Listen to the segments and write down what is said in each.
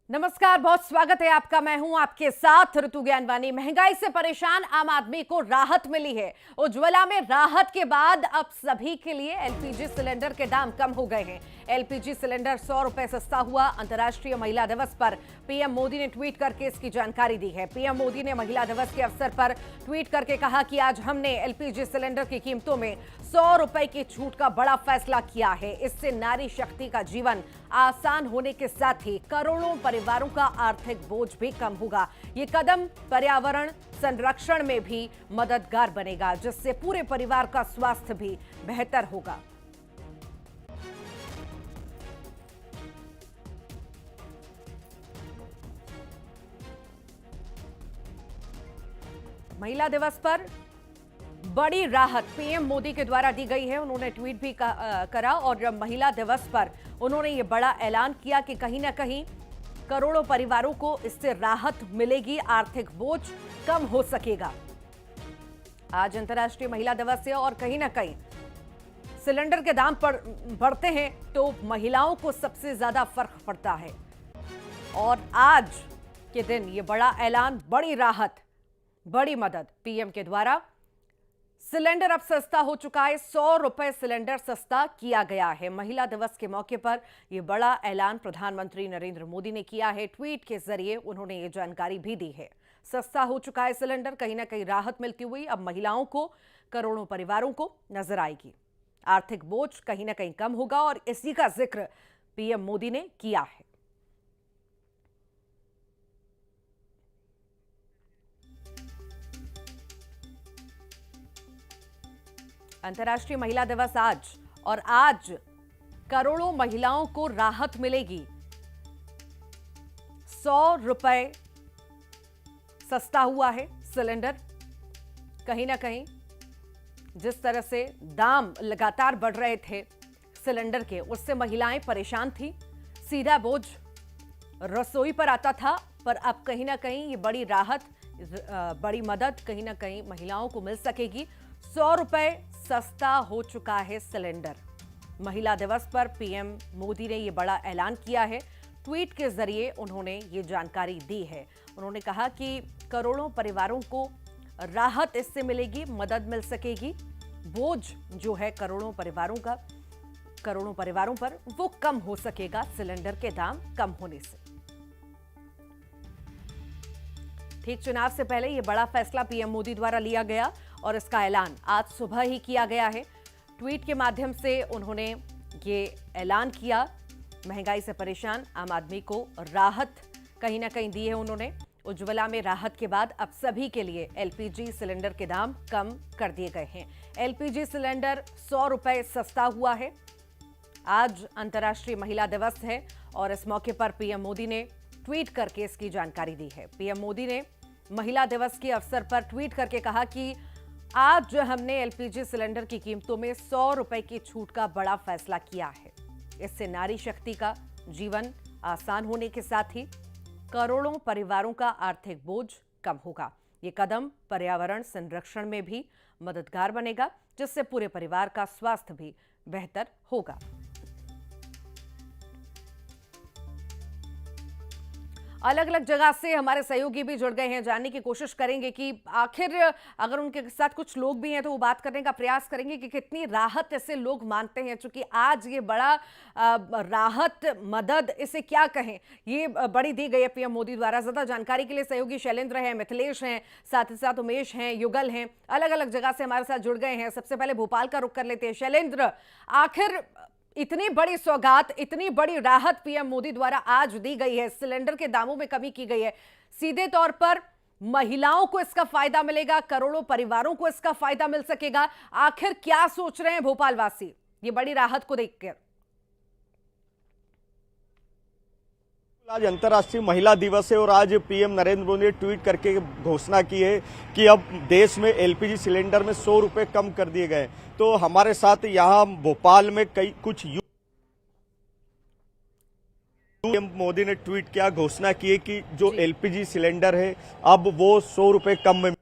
नमस्कार, बहुत स्वागत है आपका। मैं हूं आपके साथ ऋतु ज्ञानवानी। महंगाई से परेशान आम आदमी को राहत मिली है। उज्ज्वला में राहत के बाद अब सभी के लिए एलपीजी सिलेंडर के दाम कम हो गए हैं। एलपीजी सिलेंडर 100 रुपए सस्ता हुआ। अंतर्राष्ट्रीय महिला दिवस पर पीएम मोदी ने ट्वीट करके इसकी जानकारी दी है। पीएम मोदी ने महिला दिवस के अवसर पर ट्वीट करके कहा कि आज हमने एलपीजी सिलेंडर की कीमतों में 100 रुपए की छूट का बड़ा फैसला किया है। इससे नारी शक्ति का जीवन आसान होने के साथ ही करोड़ों परिवारों का आर्थिक बोझ भी कम होगा। ये कदम पर्यावरण संरक्षण में भी मददगार बनेगा, जिससे पूरे परिवार का स्वास्थ्य भी बेहतर होगा। महिला दिवस पर बड़ी राहत पीएम मोदी के द्वारा दी गई है। उन्होंने ट्वीट भी करा और महिला दिवस पर उन्होंने ये बड़ा ऐलान किया कि कहीं ना कहीं करोड़ों परिवारों को इससे राहत मिलेगी, आर्थिक बोझ कम हो सकेगा। आज अंतर्राष्ट्रीय महिला दिवस है और कहीं ना कहीं सिलेंडर के दाम बढ़ते हैं तो महिलाओं को सबसे ज्यादा फर्क पड़ता है। और आज के दिन ये बड़ा ऐलान, बड़ी राहत, बड़ी मदद पीएम के द्वारा। सिलेंडर अब सस्ता हो चुका है। 100 रुपए सिलेंडर सस्ता किया गया है। महिला दिवस के मौके पर यह बड़ा ऐलान प्रधानमंत्री नरेंद्र मोदी ने किया है। ट्वीट के जरिए उन्होंने ये जानकारी भी दी है। सस्ता हो चुका है सिलेंडर, कहीं ना कहीं राहत मिलती हुई अब महिलाओं को, करोड़ों परिवारों को नजर आएगी। आर्थिक बोझ कहीं ना कहीं कम होगा और इसी का जिक्र पीएम मोदी ने किया है। अंतर्राष्ट्रीय महिला दिवस आज, और आज करोड़ों महिलाओं को राहत मिलेगी। 100 रुपए सस्ता हुआ है सिलेंडर। कहीं ना कहीं जिस तरह से दाम लगातार बढ़ रहे थे सिलेंडर के, उससे महिलाएं परेशान थी। सीधा बोझ रसोई पर आता था, पर अब कहीं ना कहीं ये बड़ी राहत, बड़ी मदद कहीं ना कहीं महिलाओं को मिल सकेगी। 100 रुपए सस्ता हो चुका है सिलेंडर। महिला दिवस पर पीएम मोदी ने यह बड़ा ऐलान किया है। ट्वीट के जरिए उन्होंने ये जानकारी दी है। उन्होंने कहा कि करोड़ों परिवारों को राहत इससे मिलेगी, मदद मिल सकेगी। बोझ जो है करोड़ों परिवारों पर वो कम हो सकेगा सिलेंडर के दाम कम होने से। ठीक चुनाव से पहले यह बड़ा फैसला पीएम मोदी द्वारा लिया गया और इसका ऐलान आज सुबह ही किया गया है। ट्वीट के माध्यम से उन्होंने ये ऐलान किया। महंगाई से परेशान आम आदमी को राहत कहीं ना कहीं दी है उन्होंने। उज्ज्वला में राहत के बाद अब सभी के लिए एलपीजी सिलेंडर के दाम कम कर दिए गए हैं। एलपीजी सिलेंडर 100 रुपए सस्ता हुआ है। आज अंतर्राष्ट्रीय महिला दिवस है और इस मौके पर पीएम मोदी ने ट्वीट करके इसकी जानकारी दी है। पीएम मोदी ने महिला दिवस के अवसर पर ट्वीट करके कहा कि आज हमने एलपीजी सिलेंडर की कीमतों में 100 रुपए की छूट का बड़ा फैसला किया है। इससे नारी शक्ति का जीवन आसान होने के साथ ही करोड़ों परिवारों का आर्थिक बोझ कम होगा। ये कदम पर्यावरण संरक्षण में भी मददगार बनेगा, जिससे पूरे परिवार का स्वास्थ्य भी बेहतर होगा। अलग अलग जगह से हमारे सहयोगी भी जुड़ गए हैं। जानने की कोशिश करेंगे कि आखिर अगर उनके साथ कुछ लोग भी हैं तो वो बात करने का प्रयास करेंगे कि कितनी राहत इसे लोग मानते हैं। चूंकि आज ये बड़ा राहत, मदद, इसे क्या कहें, ये बड़ी दी गई है पीएम मोदी द्वारा। ज्यादा जानकारी के लिए सहयोगी शैलेंद्र हैं, मिथिलेश हैं, साथ ही साथ उमेश हैं, युगल हैं, अलग अलग जगह से हमारे साथ जुड़ गए हैं। सबसे पहले भोपाल का रुख कर लेते हैं। शैलेंद्र, आखिर इतनी बड़ी सौगात, इतनी बड़ी राहत पीएम मोदी द्वारा आज दी गई है, सिलेंडर के दामों में कमी की गई है, सीधे तौर पर महिलाओं को इसका फायदा मिलेगा, करोड़ों परिवारों को इसका फायदा मिल सकेगा। आखिर क्या सोच रहे हैं भोपाल वासी ये बड़ी राहत को देखकर? आज अंतर्राष्ट्रीय महिला दिवस है और आज पीएम नरेंद्र मोदी ने ट्वीट करके घोषणा की है कि अब देश में एलपीजी सिलेंडर में 100 रुपए कम कर दिए गए। तो हमारे साथ यहाँ भोपाल में कुछ पीएम मोदी ने ट्वीट किया, घोषणा की है कि जो एलपीजी सिलेंडर है अब वो 100 रुपए कम में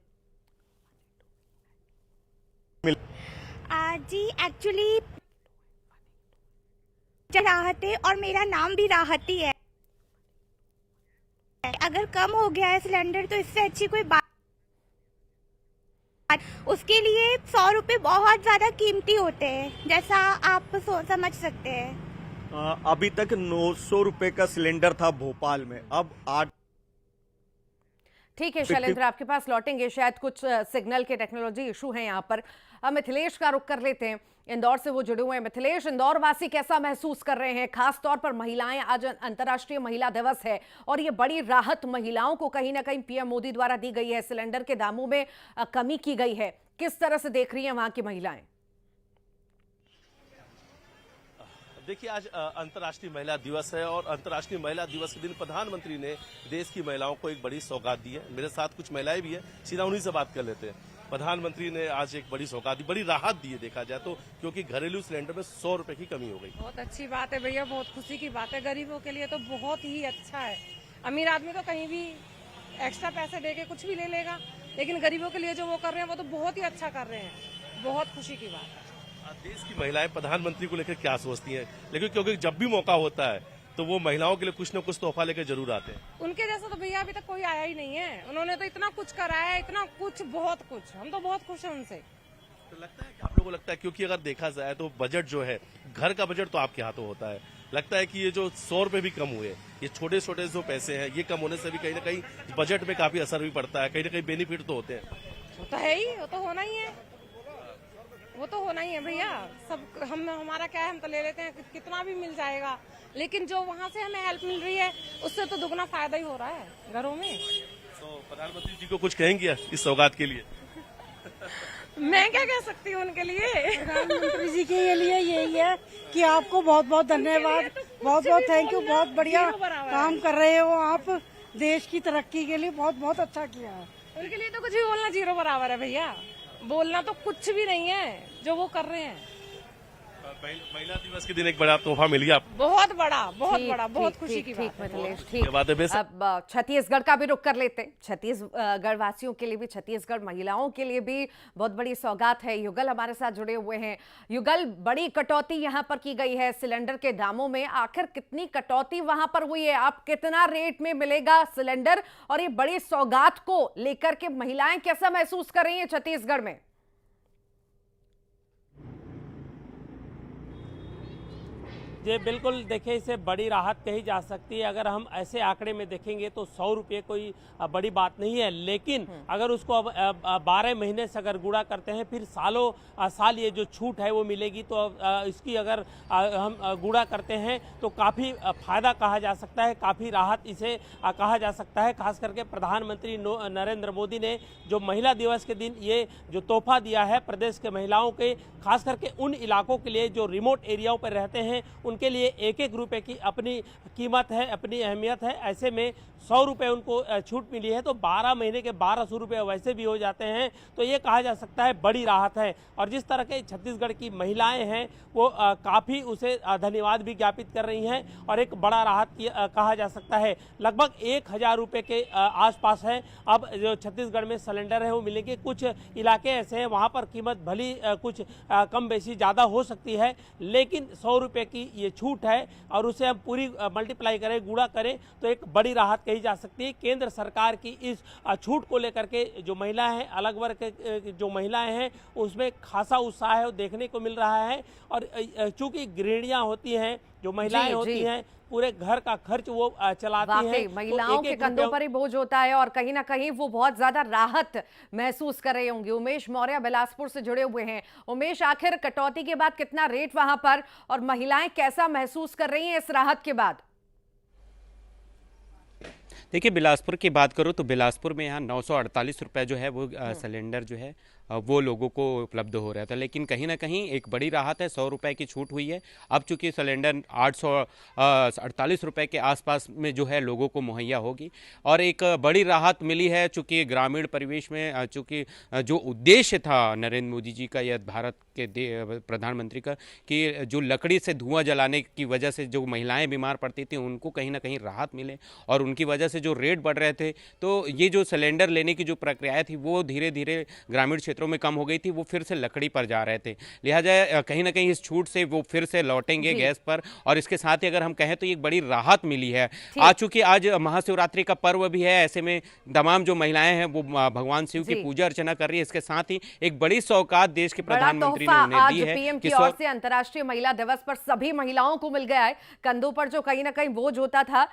जी एक्चुअली राहत है और मेरा नाम भी राहत ही है। अगर कम हो गया है सिलेंडर तो इससे अच्छी कोई बात, उसके लिए 100 रुपये बहुत ज्यादा कीमती होते हैं, जैसा आप समझ सकते हैं। अभी तक 900 रुपए का सिलेंडर था भोपाल में, अब 8। ठीक है शैलेंद्र, आपके पास लौटेंगे, शायद कुछ सिग्नल के टेक्नोलॉजी इशू है यहाँ पर। अब मिथिलेश का रुख कर लेते हैं, इंदौर से वो जुड़े हुए हैं। मिथिलेश, इंदौर वासी कैसा महसूस कर रहे हैं, खास तौर पर महिलाएं? आज अंतर्राष्ट्रीय महिला दिवस है और ये बड़ी राहत महिलाओं को कहीं ना कहीं पीएम मोदी द्वारा दी गई है, सिलेंडर के दामों में कमी की गई है, किस तरह से देख रही हैं वहां की महिलाएं? देखिए, आज अंतर्राष्ट्रीय महिला दिवस है और अंतर्राष्ट्रीय महिला दिवस के दिन प्रधानमंत्री ने देश की महिलाओं को एक बड़ी सौगात दी है। मेरे साथ कुछ महिलाएं भी है, सीधा उन्हीं से बात कर लेते हैं। प्रधानमंत्री ने आज एक बड़ी सौगात दी, बड़ी राहत दी है देखा जाए तो, क्योंकि घरेलू सिलेंडर में 100 रुपए की कमी हो गई। बहुत अच्छी बात है भैया, बहुत खुशी की बात है। गरीबों के लिए तो बहुत ही अच्छा है। अमीर आदमी तो कहीं भी एक्स्ट्रा पैसे दे के कुछ भी ले लेगा, लेकिन गरीबों के लिए जो वो कर रहे हैं वो तो बहुत ही अच्छा कर रहे हैं। बहुत खुशी की बात है। देश की महिलाएं प्रधानमंत्री को लेकर क्या सोचती हैं, लेकिन क्योंकि जब भी मौका होता है तो वो महिलाओं के लिए कुछ न कुछ तोहफा लेकर जरूर आते हैं। उनके जैसा तो भैया अभी तक कोई आया ही नहीं है। उन्होंने तो इतना कुछ कराया है, इतना कुछ, बहुत कुछ। हम तो बहुत खुश हैं उनसे। तो लगता है कि आप लोगों को लगता है, क्योंकि अगर देखा जाए तो बजट जो है, घर का बजट तो आपके हाथों होता है, लगता है कि ये जो 100 रुपए भी कम हुए, ये छोटे छोटे जो पैसे हैं, ये कम होने से भी कहीं ना कहीं बजट में काफी असर भी पड़ता है, कहीं ना कहीं बेनिफिट तो होते हैं। वो तो है ही, वो तो होना ही है, वो तो होना ही है भैया। सब हमारा क्या है, हम तो ले लेते हैं, कितना भी मिल जाएगा, लेकिन जो वहाँ से हमें हेल्प मिल रही है उससे तो दुगना फायदा ही हो रहा है घरों में। तो प्रधानमंत्री जी को कुछ कहेंगे इस सौगात के लिए? मैं क्या कह सकती हूँ उनके लिए? प्रधानमंत्री जी के लिए यही है कि आपको बहुत बहुत धन्यवाद, बहुत बहुत थैंक यू, बहुत बढ़िया काम कर रहे हो आप, देश की तरक्की के लिए बहुत बहुत अच्छा किया है। उनके लिए तो कुछ भी बोलना जीरो बराबर है भैया, बोलना तो कुछ भी नहीं है जो वो कर रहे हैं। महिला दिवस के दिन एक बड़ा तोहफा मिल गया, बहुत बड़ा, बहुत खुशी की बात है। अब छत्तीसगढ़ का भी रुख कर लेते हैं। छत्तीसगढ़ वासियों के लिए भी, छत्तीसगढ़ महिलाओं के लिए भी बहुत बड़ी सौगात है। युगल हमारे साथ जुड़े हुए हैं। युगल, बड़ी कटौती यहाँ पर की गई है सिलेंडर के दामों में, आखिर कितनी कटौती वहां पर हुई है? आप कितना रेट में मिलेगा सिलेंडर, और ये बड़ी सौगात को लेकर के महिलाएं कैसा महसूस कर रही हैं छत्तीसगढ़ में? जी बिल्कुल, देखिए इसे बड़ी राहत कही जा सकती है। अगर हम ऐसे आंकड़े में देखेंगे तो 100 रुपये कोई बड़ी बात नहीं है, लेकिन अगर उसको अब 12 महीने से अगर गुणा करते हैं, फिर सालों साल ये जो छूट है वो मिलेगी, तो इसकी अगर हम गुणा करते हैं तो काफ़ी फायदा कहा जा सकता है, काफ़ी राहत इसे कहा जा सकता है। खास करके प्रधानमंत्री नरेंद्र मोदी ने जो महिला दिवस के दिन ये जो तोहफा दिया है प्रदेश के महिलाओं के, खास करके उन इलाकों के लिए जो रिमोट एरियाओं पर रहते हैं, उनके लिए एक एक रुपए की अपनी कीमत है, अपनी अहमियत है। ऐसे में 100 रुपये उनको छूट मिली है, तो 12 महीने के 1200 रुपये वैसे भी हो जाते हैं, तो ये कहा जा सकता है बड़ी राहत है। और जिस तरह के छत्तीसगढ़ की महिलाएं हैं वो काफ़ी उसे धन्यवाद भी ज्ञापित कर रही हैं, और एक बड़ा राहत कहा जा सकता है। लगभग 1000 रुपये के आसपास है अब जो छत्तीसगढ़ में सिलेंडर है वो मिलेंगे। कुछ इलाके ऐसे हैं वहाँ पर कीमत भली कुछ कम बेसी ज़्यादा हो सकती है, लेकिन 100 रुपये की ये छूट है और उसे हम पूरी मल्टीप्लाई करें, गुणा करें, तो एक बड़ी राहत कही जा सकती है। केंद्र सरकार की इस छूट को लेकर के जो महिलाएं हैं, अलग वर्ग के जो महिलाएं हैं, उसमें खासा उत्साह है वो देखने को मिल रहा है। और चूंकि गृहिणियां होती हैं, जो महिलाएं होती हैं, पूरे घर का खर्च वो चलाती हैं, महिलाओं के कंधों पर ही बोझ होता है और कहीं ना कहीं वो बहुत ज्यादा राहत महसूस कर रही होंगी। उमेश मौर्य बिलासपुर से जुड़े हुए हैं। उमेश, आखिर कटौती के बाद कितना रेट वहां पर, और महिलाएं कैसा महसूस कर रही हैं इस राहत के बाद? देखिए, बिलासपुर की बात करूँ तो बिलासपुर में यहाँ 948 रुपये जो है वो सिलेंडर जो है वो लोगों को उपलब्ध हो रहा था, लेकिन कहीं ना कहीं एक बड़ी राहत है, 100 रुपये की छूट हुई है। अब चूंकि सिलेंडर 848 रुपये के आसपास में जो है लोगों को मुहैया होगी, और एक बड़ी राहत मिली है चूंकि ग्रामीण परिवेश में, चूंकि जो उद्देश्य था नरेंद्र मोदी जी का या भारत के प्रधानमंत्री का, कि जो लकड़ी से धुआं जलाने की वजह से जो महिलाएं बीमार पड़ती थी उनको कहीं ना कहीं राहत मिले, और उनकी वजह से जो रेट बढ़ रहे थे, तो ये जो सिलेंडर लेने की जो प्रक्रिया थी वो धीरे धीरे ग्रामीण क्षेत्रों में कम हो गई थी वो फिर से लकड़ी पर जा रहे थे। लिहाजा कहीं ना कहीं इस छूट से वो फिर से लौटेंगे गैस पर। और इसके साथ ही अगर हम कहें तो एक बड़ी राहत मिली है। आज चूंकि आज महाशिवरात्रि का पर्व भी है, ऐसे में तमाम जो महिलाएं हैं वो भगवान शिव की पूजा अर्चना कर रही है। इसके साथ ही एक बड़ी सौगात देश के प्रधानमंत्री ने उन्हें दी है। पीएम की ओर से अंतर्राष्ट्रीय महिला दिवस पर सभी महिलाओं को मिल गया है। कंधों पर जो कहीं ना कहीं बोझ होता था,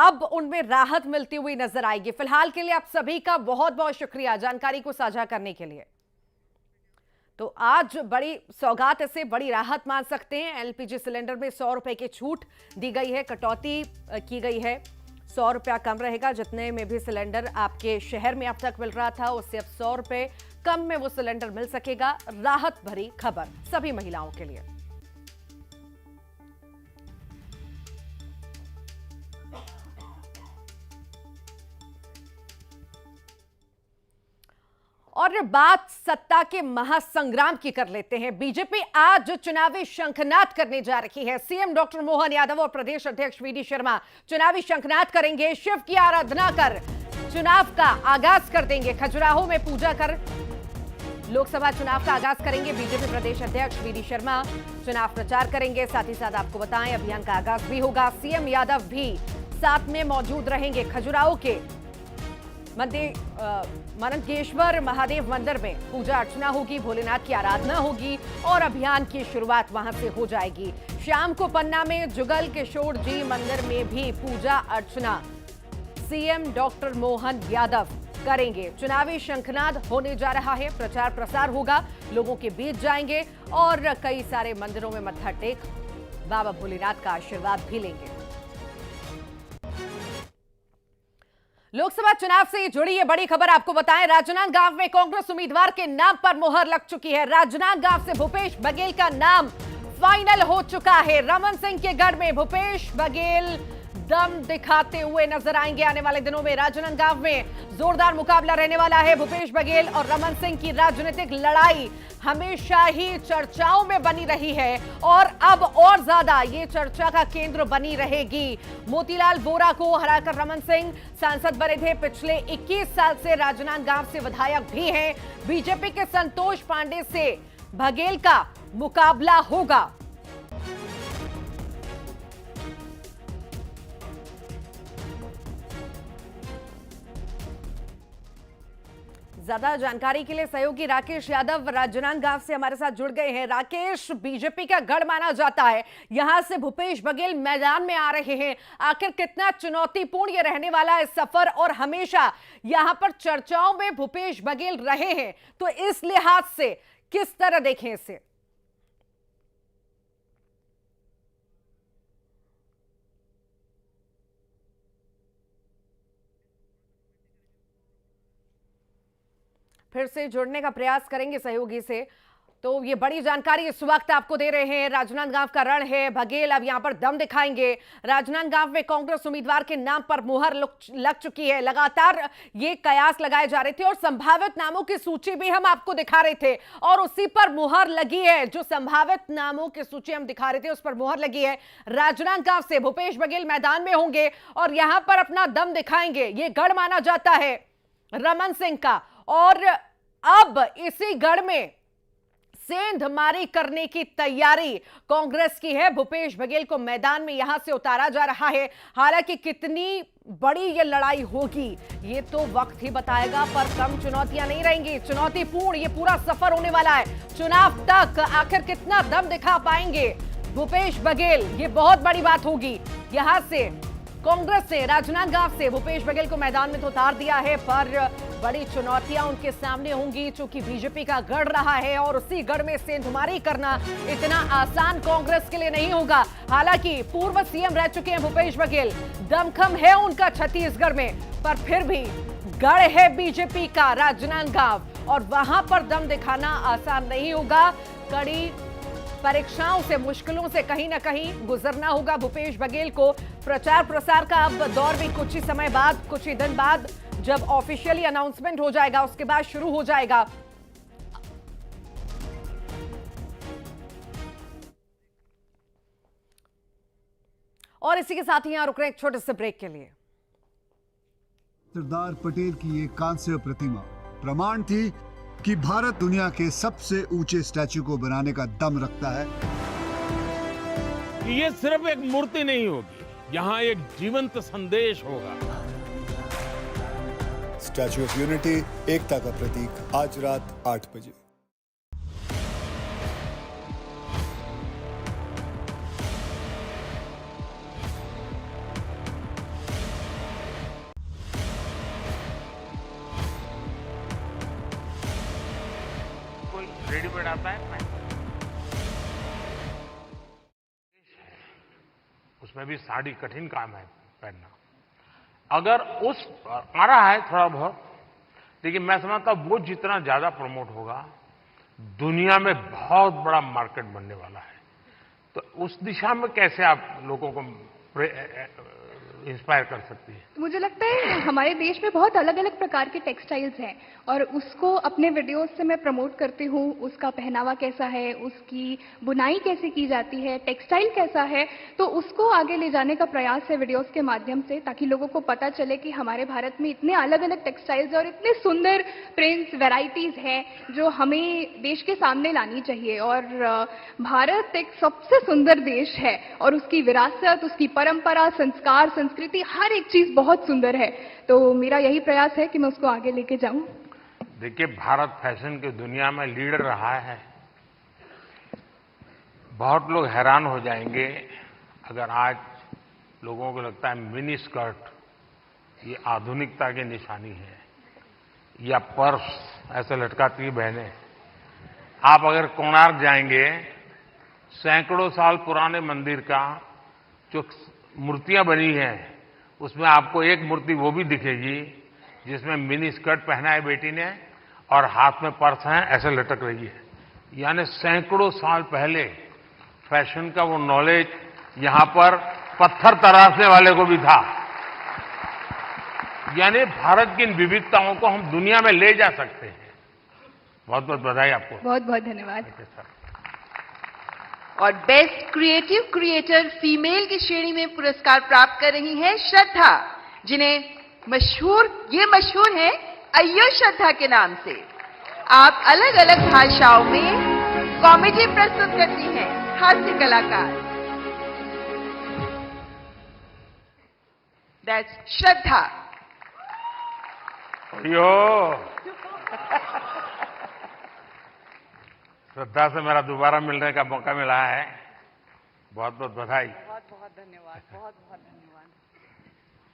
अब उनमें राहत मिलती हुई नजर आएगी। फिलहाल के लिए आप सभी का बहुत बहुत शुक्रिया जानकारी को साझा करने के लिए। तो आज बड़ी सौगात से बड़ी राहत मान सकते हैं। एलपीजी सिलेंडर में 100 रुपए की छूट दी गई है, कटौती की गई है। 100 रुपया कम रहेगा। जितने में भी सिलेंडर आपके शहर में अब तक मिल रहा था उससे अब 100 रुपए कम में वो सिलेंडर मिल सकेगा। राहत भरी खबर सभी महिलाओं के लिए। और बात सत्ता के महासंग्राम की कर लेते हैं। बीजेपी आज चुनावी शंखनाद करने जा रही है। सीएम डॉक्टर मोहन यादव और प्रदेश अध्यक्ष वीडी शर्मा चुनावी शंखनाद करेंगे। शिव की आराधना कर चुनाव का आगाज कर देंगे। खजुराहो में पूजा कर लोकसभा चुनाव का आगाज करेंगे। बीजेपी प्रदेश अध्यक्ष वीडी शर्मा चुनाव प्रचार करेंगे। साथ ही साथ आपको बताएं अभियान का आगाज भी होगा। सीएम यादव भी साथ में मौजूद रहेंगे। खजुराहो के मनंकेश्वर महादेव मंदिर में पूजा अर्चना होगी, भोलेनाथ की आराधना होगी और अभियान की शुरुआत वहां से हो जाएगी। शाम को पन्ना में जुगल किशोर जी मंदिर में भी पूजा अर्चना सीएम डॉक्टर मोहन यादव करेंगे। चुनावी शंखनाद होने जा रहा है, प्रचार प्रसार होगा, लोगों के बीच जाएंगे और कई सारे मंदिरों में मत्था टेक बाबा भोलेनाथ का आशीर्वाद भी लेंगे। लोकसभा चुनाव से जुड़ी ये बड़ी खबर आपको बताएं। राजनांदगांव में कांग्रेस उम्मीदवार के नाम पर मुहर लग चुकी है। राजनांदगांव से भूपेश बघेल का नाम फाइनल हो चुका है। रमन सिंह के गढ़ में भूपेश बघेल दम दिखाते हुए नजर आएंगे। आने वाले दिनों में राजनांदगांव में जोरदार मुकाबला रहने वाला है। भूपेश बघेल और रमन सिंह की राजनीतिक लड़ाई हमेशा ही चर्चाओं में बनी रही है और अब और ज्यादा ये चर्चा का केंद्र बनी रहेगी। मोतीलाल वोरा को हराकर रमन सिंह सांसद बने थे। पिछले 21 साल से राजनांदगांव से विधायक भी हैं। बीजेपी के संतोष पांडे से बघेल का मुकाबला होगा। ज्यादा जानकारी के लिए सहयोगी राकेश यादव राजनांदगांव से हमारे साथ जुड़ गए हैं। राकेश, बीजेपी का गढ़ माना जाता है, यहां से भूपेश बघेल मैदान में आ रहे हैं। आखिर कितना चुनौतीपूर्ण ये रहने वाला है सफर और हमेशा यहां पर चर्चाओं में भूपेश बघेल रहे हैं, तो इस लिहाज से किस तरह देखें इसे? फिर से जुड़ने का प्रयास करेंगे सहयोगी से। तो ये बड़ी जानकारी इस वक्त आपको दे रहे हैं। राजनांदगांव का रण है, बघेल अब यहां पर दम दिखाएंगे। राजनांदगांव में कांग्रेस उम्मीदवार के नाम पर मुहर लग चुकी है। लगातार ये कयास लगाए जा रहे थे और संभावित नामों की सूची भी हम आपको दिखा रहे थे और उसी पर मुहर लगी है। जो संभावित नामों की सूची हम दिखा रहे थे उस पर मुहर लगी है। राजनांदगांव से भूपेश बघेल मैदान में होंगे और यहां पर अपना दम दिखाएंगे। ये गढ़ माना जाता है रमन सिंह का और अब इसी गढ़ में सेंधमारी करने की तैयारी कांग्रेस की है। भूपेश बघेल को मैदान में यहां से उतारा जा रहा है। हालांकि कितनी बड़ी ये लड़ाई होगी ये तो वक्त ही बताएगा, पर कम चुनौतियां नहीं रहेंगी। चुनौतीपूर्ण ये पूरा सफर होने वाला है। चुनाव तक आखिर कितना दम दिखा पाएंगे भूपेश बघेल, ये बहुत बड़ी बात होगी। यहां से कांग्रेस ने राजनांदगांव से भूपेश बघेल को मैदान में तो उतार दिया है, पर बड़ी चुनौतियां उनके सामने होंगी चूंकि बीजेपी का गढ़ रहा है और उसी गढ़ में सेंधमारी करना इतना आसान कांग्रेस के लिए नहीं होगा। हालांकि पूर्व सीएम रह चुके हैं भूपेश बघेल, दमखम है उनका छत्तीसगढ़ में, पर फिर भी गढ़ है बीजेपी का राजनांदगांव और वहां पर दम दिखाना आसान नहीं होगा। कड़ी परीक्षाओं से, मुश्किलों से कहीं ना कहीं गुजरना होगा भूपेश बघेल को। प्रचार प्रसार का अब दौर भी कुछ ही समय बाद, कुछ ही दिन बाद जब ऑफिशियली अनाउंसमेंट हो जाएगा उसके बाद शुरू हो जाएगा। और इसी के साथ ही यहां रुक रहे एक छोटे से ब्रेक के लिए। सरदार पटेल की एक कांस्य प्रतिमा प्रमाण थी कि भारत दुनिया के सबसे ऊंचे स्टैच्यू को बनाने का दम रखता है। ये सिर्फ एक मूर्ति नहीं होगी, यहाँ एक जीवंत संदेश होगा। स्टैच्यू ऑफ यूनिटी, एकता का प्रतीक, आज रात 8 बजे। रेडीमेड आता है, उसमें भी साड़ी कठिन काम है पहनना। अगर उस आ रहा है थोड़ा बहुत, लेकिन मैं समझता हूं वो जितना ज्यादा प्रमोट होगा, दुनिया में बहुत बड़ा मार्केट बनने वाला है। तो उस दिशा में कैसे आप लोगों को इंस्पायर कर सकती है? मुझे लगता है हमारे देश में बहुत अलग अलग प्रकार के टेक्सटाइल्स हैं और उसको अपने वीडियोस से मैं प्रमोट करती हूँ। उसका पहनावा कैसा है, उसकी बुनाई कैसे की जाती है, टेक्सटाइल कैसा है, तो उसको आगे ले जाने का प्रयास है वीडियोस के माध्यम से, ताकि लोगों को पता चले कि हमारे भारत में इतने अलग अलग टेक्सटाइल्स और इतने सुंदर प्रिंट्स, वेराइटीज हैं जो हमें देश के सामने लानी चाहिए। और भारत एक सबसे सुंदर देश है और उसकी विरासत, उसकी परंपरा, संस्कार, संस्कृति, हर एक चीज बहुत सुंदर है। तो मेरा यही प्रयास है कि मैं उसको आगे लेके जाऊं। देखिए, भारत फैशन की दुनिया में लीडर रहा है। बहुत लोग हैरान हो जाएंगे अगर आज लोगों को लगता है मिनी स्कर्ट ये आधुनिकता की निशानी है, या पर्स ऐसे लटकाती है बहनें। आप अगर कोणार्क जाएंगे, सैकड़ों साल पुराने मंदिर का जो मूर्तियां बनी हैं, उसमें आपको एक मूर्ति वो भी दिखेगी जिसमें मिनी स्कर्ट पहना है बेटी ने और हाथ में पर्स है, ऐसे लटक रही है। यानी सैकड़ों साल पहले फैशन का वो नॉलेज यहां पर पत्थर तराशने वाले को भी था। यानी भारत की इन विविधताओं को हम दुनिया में ले जा सकते हैं। बहुत बहुत बधाई आपको। बहुत बहुत धन्यवाद। और बेस्ट क्रिएटिव क्रिएटर फीमेल की श्रेणी में पुरस्कार प्राप्त कर रही हैं श्रद्धा, जिन्हें मशहूर है अय्यो श्रद्धा के नाम से। आप अलग अलग भाषाओं में कॉमेडी प्रस्तुत करती हैं, हास्य कलाकार। दैट्स श्रद्धा। अय्यो श्रद्धा से मेरा दोबारा मिलने का मौका मिला है। बहुत बहुत बधाई। बहुत बहुत धन्यवाद। बहुत बहुत धन्यवाद।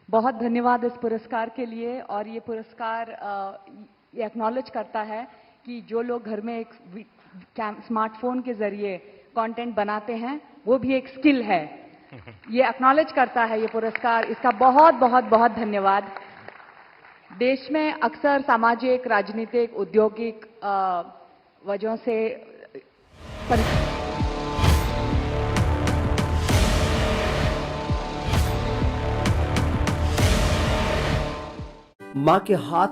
बहुत धन्यवाद इस पुरस्कार के लिए। और ये पुरस्कार ये एक्नॉलेज करता है कि जो लोग घर में एक स्मार्टफोन के जरिए कंटेंट बनाते हैं, वो भी एक स्किल है। ये एक्नॉलेज करता है ये पुरस्कार। इसका बहुत बहुत बहुत धन्यवाद। देश में अक्सर सामाजिक, राजनीतिक, औद्योगिक वजहों से माँ के हाथ